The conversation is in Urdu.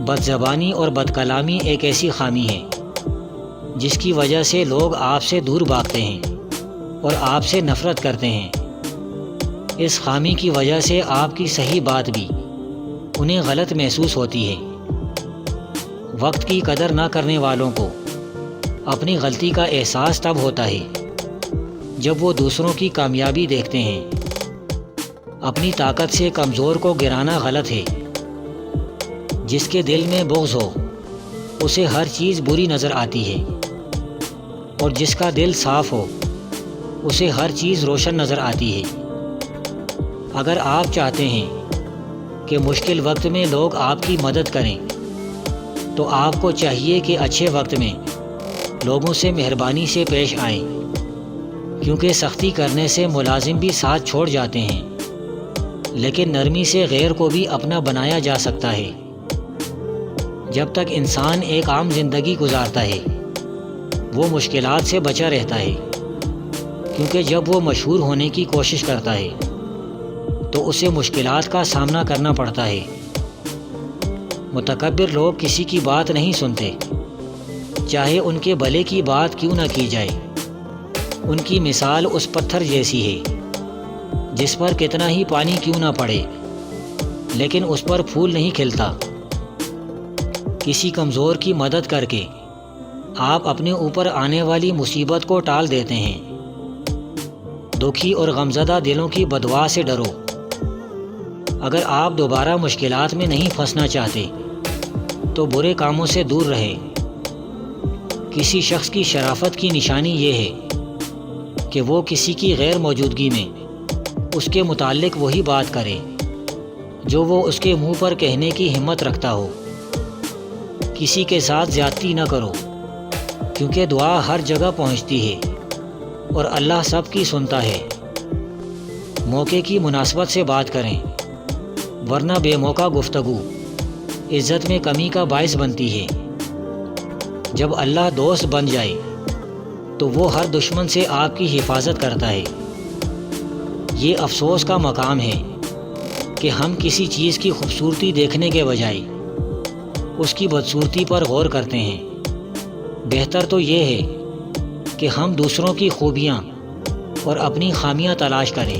بدزبانی اور بدکلامی ایک ایسی خامی ہے جس کی وجہ سے لوگ آپ سے دور بھاگتے ہیں اور آپ سے نفرت کرتے ہیں۔ اس خامی کی وجہ سے آپ کی صحیح بات بھی انہیں غلط محسوس ہوتی ہے۔ وقت کی قدر نہ کرنے والوں کو اپنی غلطی کا احساس تب ہوتا ہے جب وہ دوسروں کی کامیابی دیکھتے ہیں۔ اپنی طاقت سے کمزور کو گرانا غلط ہے۔ جس کے دل میں بغض ہو اسے ہر چیز بری نظر آتی ہے، اور جس کا دل صاف ہو اسے ہر چیز روشن نظر آتی ہے۔ اگر آپ چاہتے ہیں کہ مشکل وقت میں لوگ آپ کی مدد کریں تو آپ کو چاہیے کہ اچھے وقت میں لوگوں سے مہربانی سے پیش آئیں، کیونکہ سختی کرنے سے ملازم بھی ساتھ چھوڑ جاتے ہیں، لیکن نرمی سے غیر کو بھی اپنا بنایا جا سکتا ہے۔ جب تک انسان ایک عام زندگی گزارتا ہے وہ مشکلات سے بچا رہتا ہے، کیونکہ جب وہ مشہور ہونے کی کوشش کرتا ہے تو اسے مشکلات کا سامنا کرنا پڑتا ہے۔ متکبر لوگ کسی کی بات نہیں سنتے، چاہے ان کے بھلے کی بات کیوں نہ کی جائے۔ ان کی مثال اس پتھر جیسی ہے جس پر کتنا ہی پانی کیوں نہ پڑے لیکن اس پر پھول نہیں کھلتا۔ کسی کمزور کی مدد کر کے آپ اپنے اوپر آنے والی مصیبت کو ٹال دیتے ہیں۔ دکھی اور غمزدہ دلوں کی بددعا سے ڈرو۔ اگر آپ دوبارہ مشکلات میں نہیں پھنسنا چاہتے تو برے کاموں سے دور رہیں۔ کسی شخص کی شرافت کی نشانی یہ ہے کہ وہ کسی کی غیر موجودگی میں اس کے متعلق وہی بات کرے جو وہ اس کے منہ پر کہنے کی ہمت رکھتا ہو۔ کسی کے ساتھ زیادتی نہ کرو، کیونکہ دعا ہر جگہ پہنچتی ہے اور اللہ سب کی سنتا ہے۔ موقع کی مناسبت سے بات کریں، ورنہ بے موقع گفتگو عزت میں کمی کا باعث بنتی ہے۔ جب اللہ دوست بن جائے تو وہ ہر دشمن سے آپ کی حفاظت کرتا ہے۔ یہ افسوس کا مقام ہے کہ ہم کسی چیز کی خوبصورتی دیکھنے کے بجائے اس کی بدصورتی پر غور کرتے ہیں۔ بہتر تو یہ ہے کہ ہم دوسروں کی خوبیاں اور اپنی خامیاں تلاش کریں۔